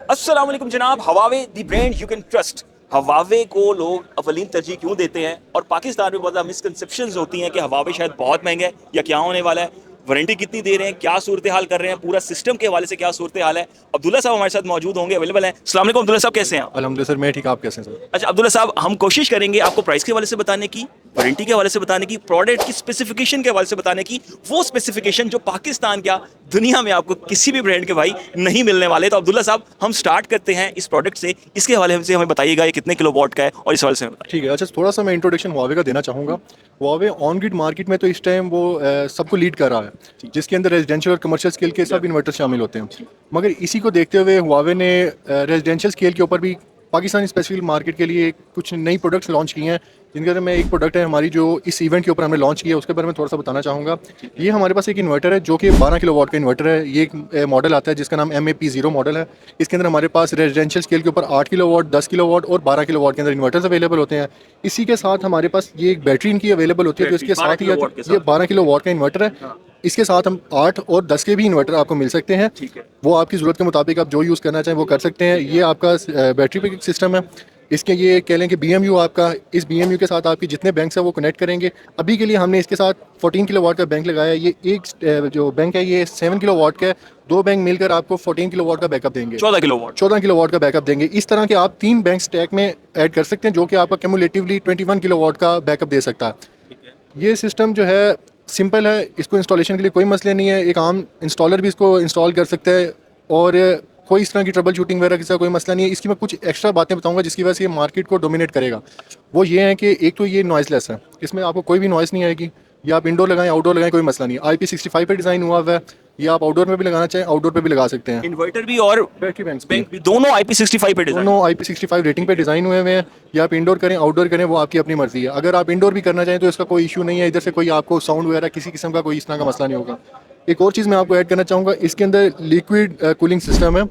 अस्सलाम वालेकुम जनाब। Huawei the brand you can trust. Huawei को लोग अवलीन तरजीह क्यों देते हैं और पाकिस्तान में बहुत ज़्यादा मिसकंसेप्शंस होती हैं कि हवावे शायद बहुत महंगा है या क्या होने वाला है, वारंटी कितनी दे रहे हैं, क्या सूरत हाल कर रहे हैं, पूरा सिस्टम के हवाले से क्या सूरत हाल है। अब्दुल्ला साहब हमारे साथ मौजूद होंगे, अवेलेबल हैं। अस्सलाम वालेकुम अब्दुल्ला साहब, कैसे हैं आप? अल्हम्दुलिल्लाह सर, मैं ठीक। आप कैसे हैं सर? अच्छा अब्दुल्ला साहब, हम कोशिश करेंगे आपको प्राइस के हवाले से बताने की, वारंटी के हवाले से बताने की, प्रोडक्ट की स्पेसिफिकेशन के हवाले से बताने की, वो स्पेसिफिकेशन जो पाकिस्तान क्या दुनिया में आपको किसी भी ब्रांड के भाई नहीं मिलने वाले। तो अब्दुल्ला साहब, हम स्टार्ट करते हैं इस प्रोडक्ट से। इसके हवाले से हमें बताइएगा ये कितने किलो वॉट का है और इस हवाले से हमें बताइए। ठीक है। अच्छा, थोड़ा सा मैं इंट्रोडक्शन हुआवे का देना चाहूँगा। हुआवे ऑन ग्रिड मार्केट में तो इस टाइम वो सबको लीड कर रहा है, जिसके अंदर रेजिडेंशियल और कमर्शियल स्केल के सब इन्वर्टर शामिल होते हैं। मगर इसी को देखते हुए हुआवे ने रेजिडेंशियल स्केल के ऊपर भी पाकिस्तानी स्पेसिफिक मार्केट के लिए कुछ नई प्रोडक्ट्स लॉन्च की हैं, जिनके अंदर मैं एक प्रोडक्ट है हमारी जो इस इवेंट के ऊपर हमने लॉन्च किया है, उसके बारे में थोड़ा सा बताना चाहूँगा। ये हमारे पास एक इन्वर्टर है जो कि 12 किलो वाट का इन्वर्टर है। ये एक मॉडल आता है जिसका नाम MAP0 मॉडल है। इसके अंदर हमारे पास रेजिडेंशियल स्केल के ऊपर 8 किलो वाट, 10 किलो वाट और 12 किलो वाट के अंदर इन्वर्टर्स अवेलेबल होते हैं। इसी के साथ हमारे पास ये एक बैटरी इनकी अवेलेबल होती है, तो इसके साथ ही ये 12 किलो वाट का इन्वर्टर है। इसके साथ हम 8 और 10 के भी इन्वर्टर आपको मिल सकते हैं। वो आपकी ज़रूरत के मुताबिक आप जो यूज़ करना चाहें वो कर सकते हैं। ये आपका बैटरी पे सिस्टम है। इसके ये कह लें कि BMU आपका, इस BMU के साथ आपके जितने बैंक्स हैं वो कनेक्ट करेंगे। अभी के लिए हमने इसके साथ 14 किलो वाट का बैंक लगाया है। ये एक जो बैंक है ये 7 किलो वाट का है। दो बैंक मिलकर आपको 14 किलो वाट का बैकअप देंगे। 14 किलो वाट का बैकअप देंगे। इस तरह के आप 3 बैंक स्टैक में ऐड कर सकते हैं, जो कि आपका क्यूमुलेटिवली 21 किलो वाट का बैकअप दे सकता है। ये सिस्टम जो है सिंपल है, इसको इंस्टॉलेशन के लिए कोई मसले नहीं है। एक आम इंस्टॉलर भी इसको इंस्टॉल कर सकता है और कोई इस तरह की ट्रबल शूटिंग वगैरह का कोई मसला नहीं है। इसकी मैं कुछ एक्स्ट्रा बातें बताऊंगा जिसकी वजह से ये मार्केट को डोमिनेट करेगा। वो ये है कि एक तो ये नॉइज़लेस है, इसमें आपको कोई भी नॉइज़ नहीं आएगी। ये आप इंडोर लगाएं आउटडोर लगाएं कोई मसला नहीं है। IP65 पे डिज़ाइन हुआ है। ये आप आउटडोर में भी लगाना चाहें आउटडोर पे भी लगा सकते हैं। इन्वर्टर भी और बैटरी बैंक बैंक दोनों IP65 पे डिजाइन। दोनों IP65 रेटिंग पे डिज़ाइन हुए हुए हैं। या आप इंडोर करें आउटडोर करें, वो आपकी अपनी मर्जी है। अगर आप इंडोर भी करना चाहें तो इसका कोई इशू नहीं है। इधर से कोई आपको साउंड वगैरह किसी किस्म का कोई इस तरह का मसला नहीं होगा। एक और चीज़ मैं आपको ऐड करना चाहूँगा, इसके अंदर लिक्विड कूलिंग सिस्टम है।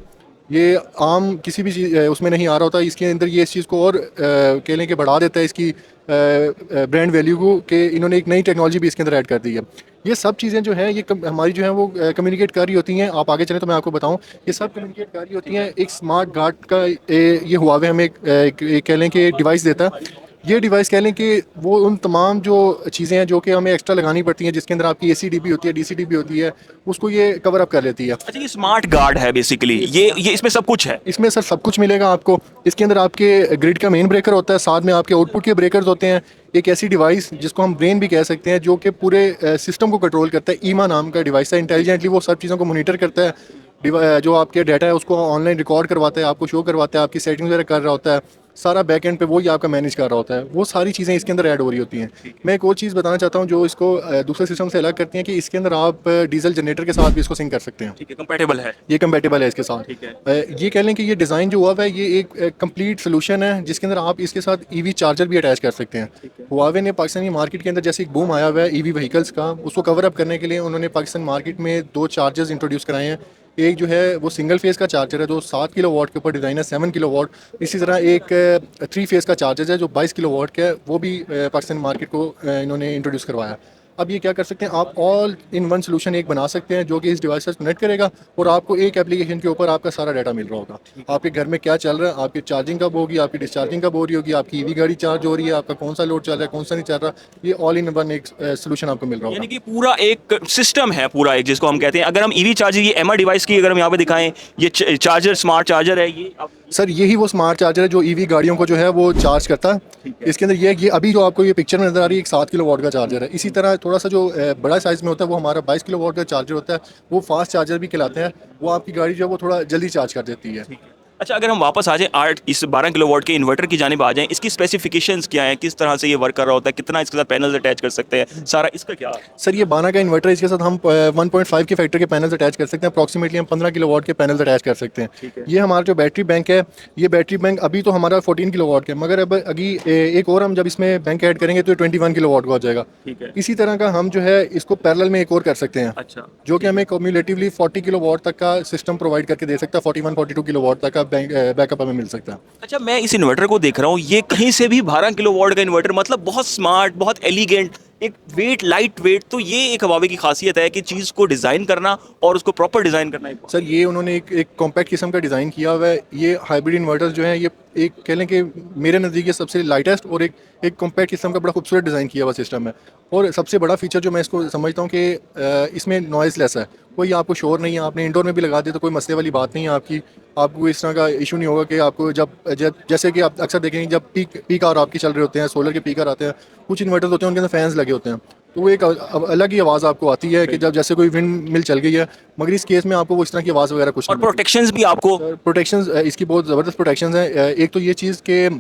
ये आम किसी भी चीज़ उसमें नहीं आ रहा होता। इसके अंदर ये इस चीज़ को और कह लें कि बढ़ा देता है इसकी ब्रांड वैल्यू को, कि इन्होंने एक नई टेक्नोलॉजी भी इसके अंदर ऐड कर दी है। ये सब चीज़ें जो हैं ये हमारी जो है वो कम्युनिकेट कर रही होती हैं। आप आगे चलें तो मैं आपको बताऊं, ये सब कम्युनिकेट कर रही होती हैं। एक स्मार्ट गार्ड का ये हुआवे हमें एक कह लें कि डिवाइस देता है। ये डिवाइस कह लें कि वो उन तमाम जो चीज़ें हैं जो कि हमें एक्स्ट्रा लगानी पड़ती हैं, जिसके अंदर आपकी ACDB होती है, DCDB होती है, उसको ये कवर अप कर लेती है। अच्छा, ये स्मार्ट गार्ड है बेसिकली, ये इसमें सब कुछ है। इसमें सर सब कुछ मिलेगा आपको। इसके अंदर आपके ग्रिड का मेन ब्रेकर होता है, साथ में आपके आउटपुट के ब्रेकर्स होते हैं। एक ऐसी डिवाइस जिसको हम ब्रेन भी कह सकते हैं, जो कि पूरे सिस्टम को कंट्रोल करता है। ईमा नाम का डिवाइस है। इंटेलिजेंटली वो सब चीज़ों को मोनीटर करता है। जो आपके डाटा है उसको ऑनलाइन रिकॉर्ड करवाता है, आपको शो करवाता है, आपकी सेटिंग वगैरह कर रहा होता है। सारा बैक एंड पे वो ही आपका मैनेज कर रहा होता है। वो सारी चीज़ें इसके अंदर ऐड हो रही होती हैं। मैं एक और चीज़ बताना चाहता हूँ जो इसको दूसरे सिस्टम से अलग करती हैं, कि इसके अंदर आप डीजल जनरेटर के साथ भी इसको सिंक कर सकते हैं। ठीक है, कंपैटिबल है। ये कंपैटिबल है इसके साथ। ठीक है। ये कह लें कि ये डिज़ाइन जो हुआ है ये एक कंप्लीट सोल्यूशन है, जिसके अंदर आप इसके साथ EV चार्जर भी अटैच कर सकते हैं। हुआवे ने पाकिस्तानी मार्केट के अंदर जैसे एक बूम आया हुआ है EV व्हीकल्स का, उसको कवर अप करने के लिए उन्होंने पाकिस्तान मार्केट में 2 चार्जर्स इंट्रोड्यूस कराए हैं। एक जो है वो सिंगल फेज़ का चार्जर है जो 7 किलो वाट के ऊपर डिज़ाइन है, 7 किलो वाट। इसी तरह एक 3 फेज़ का चार्जर है जो 22 किलो वाट का है, वो भी पाकिस्तान मार्केट को इन्होंने इंट्रोड्यूस करवाया। अब ये क्या कर सकते हैं, आप ऑल इन वन सोल्यूशन एक बना सकते हैं जो कि इस डिवाइस से कनेक्ट करेगा और आपको एक एप्लीकेशन के ऊपर आपका सारा डाटा मिल रहा होगा। आपके घर में क्या चल रहा है, आपकी चार्जिंग कब होगी, आपकी डिस्चार्जिंग कब हो रही होगी, आपकी EV गाड़ी चार्ज हो रही है, आपका कौन सा लोड चल रहा है, कौन सा नहीं चल रहा, ये ऑल इन वन एक सोल्यूशन आपको मिल रहा यानी होगा। कि पूरा एक सिस्टम है, पूरा एक जिसको हम कहते हैं। अगर हम EV चार्जर, ये MR डिवाइस की अगर हम यहाँ पे दिखाएं, ये चार्जर स्मार्ट चार्जर है ये सर यही वो स्मार्ट चार्जर है जो EV गाड़ियों को जो है वो चार्ज करता है। इसके अंदर ये अभी जो आपको ये पिक्चर में नज़र आ रही है एक 7 किलो वाट का चार्जर है। इसी तरह थोड़ा सा जो बड़ा साइज़ में होता है वो हमारा 22 किलो वाट का चार्जर होता है। वो फास्ट चार्जर भी कहलाते हैं। वो आपकी गाड़ी जो है वो थोड़ा जल्दी चार्ज कर देती है। अच्छा, अगर हम वापस आ जाएं इस 12 किलो वाट के इन्वर्टर की जानिब आ जाएं, इसकी स्पेसिफिकेशंस क्या हैं, किस तरह से ये वर्क कर रहा होता है, कितना इसके साथ पैनल्स अटैच कर सकते हैं, सारा इसका क्या है? सर ये 12 का इन्वर्टर है, इसके साथ हम 1.5 के फैक्टर के पैनल्स अटैच कर सकते हैं। अप्रॉक्सीमेटली हम 15 किलो वाट के पैनल्स अटैच कर सकते हैं। ये हमारा जो बैटरी बैंक है, ये बैटरी बैंक अभी तो हमारा 14 किलो वाट का है, मगर अब अभी एक और हम जब इसमें बैंक ऐड करेंगे तो 21 किलो वाट का हो जाएगा। इसी तरह का हम जो है इसको पैरेलल में एक और कर सकते हैं। अच्छा, जो कि हमें क्यूमुलेटिवली 40 किलो वाट तक का सिस्टम प्रोवाइड करके दे सकता है। 41-42 किलो वाट तक का बैकअप हमें मिल सकता है। अच्छा, मैं इस इन्वर्टर को देख रहा हूँ, ये कहीं से भी 12 किलो वाट का इन्वर्टर, मतलब बहुत स्मार्ट, बहुत एलिगेंट, एक वेट, लाइट वेट, तो ये एक हवावे की खासियत है कि चीज़ को डिज़ाइन करना और उसको प्रॉपर डिज़ाइन करना। सर ये उन्होंने एक कॉम्पैक्ट किस्म का डिज़ाइन किया हुआ है। ये हाइब्रिड इन्वर्टर्स जो हैं ये एक कह लें कि मेरे नज़दीक ये सबसे लाइटेस्ट और एक कॉम्पैक्ट किस्म का बड़ा खूबसूरत डिज़ाइन किया हुआ सिस्टम है। और सबसे बड़ा फीचर जो मैं इसको समझता हूँ कि इसमें नॉइज़ लेस है, कोई आपको शोर नहीं है। आपने इंडोर में भी लगा दिया तो कोई मसले वाली बात नहीं है आपकी, आपको इस तरह का इशू नहीं होगा कि आपको जब जैसे कि आप अक्सर देखेंगे जब पीक आवर आपके चल रहे होते हैं, सोलर के पीक आवर आते हैं, कुछ इन्वर्टर्स होते हैं उनके अंदर फैंस लगे होते हैं, तो वो एक अलग ही आवाज़ आपको आती है कि जब जैसे कोई विंड मिल चल गई है। मगर इस केस में आपको वो इस तरह की आवाज़ वगैरह कुछ और नहीं प्रोटेक्शंस भी आपको प्रोटेक्शंस इसकी बहुत ज़बरदस्त प्रोटेक्शंस हैं। एक तो ये चीज़ कि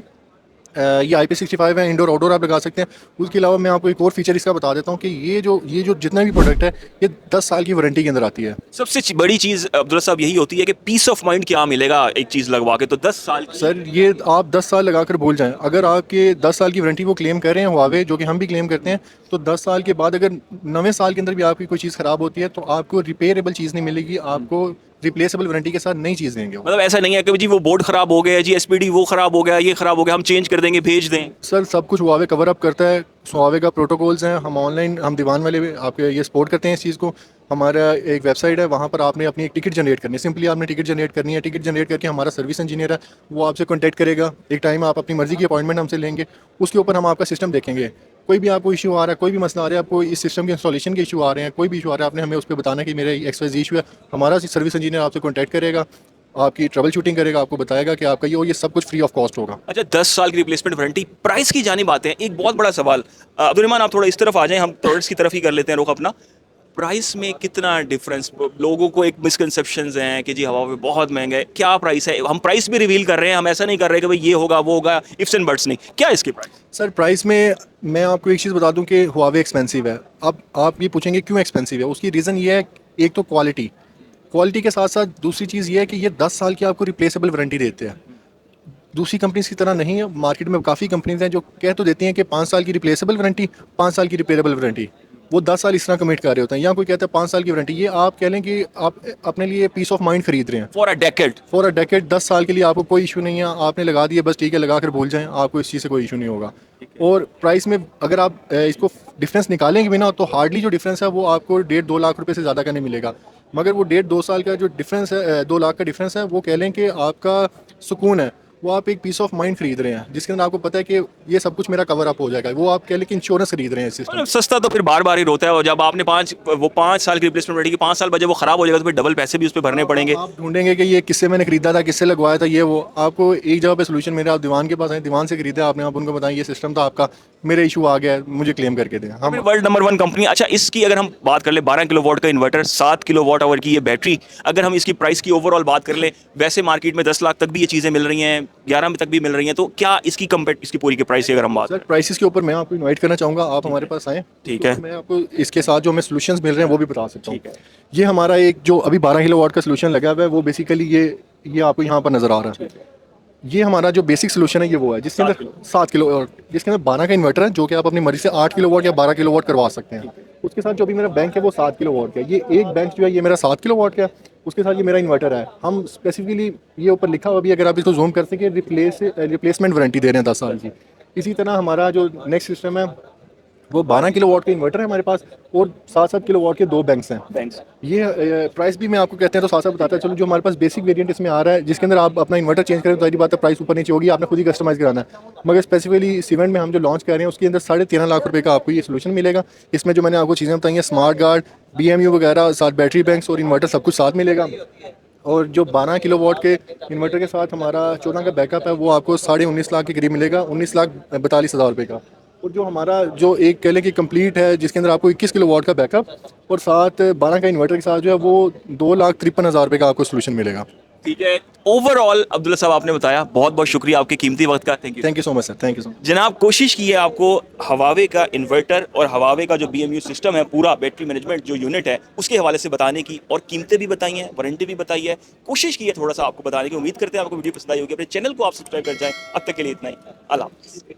ये IP65 है, इंडोर आउटडोर आप लगा सकते हैं। उसके अलावा मैं आपको एक और फीचर इसका बता देता हूँ कि ये जो जितना भी प्रोडक्ट है ये 10 साल की वारंटी के अंदर आती है। सबसे बड़ी चीज़ अब्दुल्ला साहब यही होती है कि पीस ऑफ माइंड क्या मिलेगा एक चीज़ लगवा के, तो 10 साल की। सर ये आप 10 साल लगा कर भूल जाएं। अगर आपके 10 साल की वारंटी वो क्लेम कर रहे हैं हुआवे, जो कि हम भी क्लेम करते हैं, तो 10 साल के बाद अगर 9वें साल के अंदर भी आपकी कोई चीज़ ख़राब होती है तो आपको रिपेयरेबल चीज़ नहीं मिलेगी, आपको रिप्लेसेबल वारंटी के साथ नई चीज़ देंगे वो। मतलब ऐसा नहीं है कि जी वो बोर्ड खराब हो गया, जी SPD वो खराब हो गया, ये खराब हो गया, हम चेंज कर देंगे, भेज दें। सर सब कुछ हुआवे कवर अप करता है। हुआवे का प्रोटोकॉल्स हैं, हम ऑनलाइन हम दीवान वाले भी आपके ये सपोर्ट करते हैं इस चीज़ को। हमारा एक वेबसाइट है, वहाँ पर आपने अपनी एक टिकट जनरेट करनी है। सिंपली आपने टिकट जनरेट करनी है। टिकट जनरेट करके हमारा सर्विस इंजीनियर है वो आपसे कॉन्टैक्ट करेगा। एक टाइम आप अपनी मर्ज़ी की अपॉइंटमेंट हमसे लेंगे, उसके ऊपर हम आपका सिस्टम देखेंगे। कोई भी आपको इशू आ रहा है, कोई भी मसला आ रहा है, आपको इस सिस्टम के इंस्टॉलेशन के इशू आ रहे हैं, कोई भी इशू आ रहा है, आपने हमें उस पर बताना कि मेरा XYZ इशू है। हमारा सर्विस इंजीनियर आपसे कॉन्टैक्ट करेगा, आपकी ट्रबल शूटिंग करेगा, आपको बताएगा कि आपका ये सब कुछ फ्री ऑफ कॉस्ट होगा। अच्छा, 10 साल की रिप्लेसमेंट वारंटी। प्राइस की जानिब आते हैं, एक बहुत बड़ा सवाल। अब्दुल आप थोड़ा इस तरफ आ जाएं, हम प्रोडक्ट्स की तरफ ही कर लेते हैं रुख अपना। प्राइस में कितना डिफरेंस? लोगों को एक मिसकंसेप्शंस हैं कि जी हवावे बहुत महंगा है, क्या प्राइस है? हम प्राइस भी रिवील कर रहे हैं, हम ऐसा नहीं कर रहे कि भाई ये होगा वो होगा, इफ्स एंड बट्स नहीं। क्या है इसकी प्राइस? सर प्राइस में मैं आपको एक चीज़ बता दूं कि हुआवे एक्सपेंसिव है। अब आप ये पूछेंगे क्यों एक्सपेंसिव है, उसकी रीज़न ये है, एक तो क्वालिटी के साथ साथ दूसरी चीज़ ये है कि ये 10 साल की आपको रिप्लेसेबल वारंटी देते हैं। दूसरी कंपनीज की तरह नहीं है। मार्केट में काफ़ी कंपनीज हैं जो कह तो देती हैं कि 5 साल की रिप्लेसेबल वारंटी, 5 साल की रिपेयरेबल वारंटी, वो 10 साल इस तरह कमिट कर रहे होते हैं। यहाँ कोई कहता है 5 साल की वारंटी। ये आप कह लें कि आप अपने लिए पीस ऑफ माइंड खरीद रहे हैं फॉर अ डेकेड। 10 साल के लिए आपको कोई इशू नहीं है, आपने लगा दिया बस ठीक है, लगा कर भूल जाएं, आपको इस चीज़ से कोई इशू नहीं होगा। और प्राइस में अगर आप इसको डिफरेंस निकालेंगे भी ना तो हार्डली जो डिफरेंस है वो आपको 1.5-2 लाख रुपए से ज़्यादा का नहीं मिलेगा। मगर वो 1.5-2 साल का जो डिफरेंस है, 2 लाख का डिफरेंस है, वो कह लें कि आपका सुकून है। वो आप एक पीस ऑफ माइंड खरीद रहे हैं जिसके अंदर आपको पता है कि ये सब कुछ मेरा कवर अप हो जाएगा। वो आप कह लें कि इंश्योरेंस खरीद रहे हैं सिस्टम। मतलब सस्ता तो फिर बार बार ही रोता है, और जब आपने 5 साल की रिप्लेसमेंट वारंटी की, 5 साल बाद जब वो खराब हो जाएगा तो फिर डबल पैसे भी उस पर भरने पड़ेंगे। आप ढूंढेंगे कि ये किससे मैंने खरीदा था, किससे लगवाया था, ये वो आपको एक जगह पे सोल्यूशन मेरे, आप दीवान के पास आए, दीवान से खरीदा आपने, आप उनको बताएं ये सिस्टम था आपका, मेरा इशू आ गया है, मुझे क्लेम करके दें। हम वर्ल्ड नंबर 1 कंपनी। अच्छा, इसकी अगर हम बात कर ले, 12 किलोवाट का इन्वर्टर, 7 किलोवाट आवर की ये बैटरी, अगर हम इसकी प्राइस की ओवरऑल बात कर ले, वैसे मार्केट में 10 लाख तक भी ये चीज़ें मिल रही हैं, 11 में तक भी मिल रही हैं, तो क्या इसकी इसकी पूरी की प्राइस की अगर हम बात सर प्राइसेस के ऊपर मैं आपको इनवाइट करना चाहूँगा, आप हमारे पास आएँ। ठीक है। तो मैं आपको इसके साथ जो हमें सॉल्यूशंस मिल रहे हैं वो भी बता सकता हूँ। ठीक है। ये हमारा एक जो अभी 12 किलोवाट का सॉल्यूशन लगा हुआ है, वो बेसिकली ये आपको यहाँ पर नज़र आ रहा है। ये हमारा जो बेसिक सोल्यूशन है ये वो है जिसके अंदर 7 किलो, जिसके अंदर 12 का इन्वर्टर है, जो कि आप अपनी मर्जी से 8 किलोवाट या 12 किलोवाट करवा सकते हैं। उसके साथ जो भी मेरा बैंक है वो 7 किलोवाट का है। ये एक बैंक जो है ये मेरा 7 किलोवाट का है, उसके साथ ये मेरा इन्वर्टर है। हम स्पेसिफिकली ये ऊपर लिखा हुआ भी, अगर आप इसको जूम कर सकें, रिप्लेसमेंट वारंटी दे रहे हैं 10 साल की। इसी तरह हमारा जो नेक्स्ट सिस्टम है वो 12 किलोवाट का इन्वर्टर है हमारे पास, और 7-7 किलोवाट के 2 बैंक्स हैं। ये प्राइस भी मैं आपको कहते हैं तो साथ साथ बताता है। चलो, जो हमारे पास बेसिक वेरिएंट इसमें आ रहा है, जिसके अंदर आप अपना इन्वर्टर चेंज करें तो सारी बात है, प्राइस ऊपर नीचे होगी, आपने खुद ही कस्टमाइज़ कराना है। मगर स्पेसिफिकली सीमेंट में हम जो लॉन्च कर रहे हैं उसके अंदर 13.5 लाख रुपये का आपको ये सोल्यूशन मिलेगा। इसमें जो मैंने आपको चीज़ें बताई हैं, स्मार्ट गार्ड, BMU वगैरह, साथ बैटरी बैंक्स और इन्वर्टर सब कुछ साथ मिलेगा। और जो 12 किलोवाट के इन्वर्टर के साथ हमारा 14 का बैकअप है वो आपको 19.5 लाख के करीब मिलेगा, 19,42,000 रुपये का। और जो हमारा जो एक कह लें कि कंप्लीट है, जिसके अंदर आपको 21 किलोवाट का बैकअप और साथ 12 का इन्वर्टर के साथ जो है वो 2,53,000 रुपये का आपको सोल्यूशन मिलेगा। ठीक है। ओवरऑल अब्दुल्ला साहब आपने बताया, बहुत बहुत शुक्रिया आपके कीमती वक्त का। Thank you so much sir, thank you so much. जनाब, कोशिश की है आपको हवावे का इन्वर्टर और हवावे का जो BMU सिस्टम है, पूरा बैटरी मैनेजमेंट जो यूनिट है उसके हवाले से बताने की, और कीमतें भी बताई हैं, वारंटी भी बताई है, कोशिश की है थोड़ा सा आपको बताने की। उम्मीद करते हैं आपको वीडियो पसंद आई होगी। अपने चैनल को आप सब्सक्राइब कर जाएं। अब तक के लिए इतना ही। अल्लाह हाफ़िज़।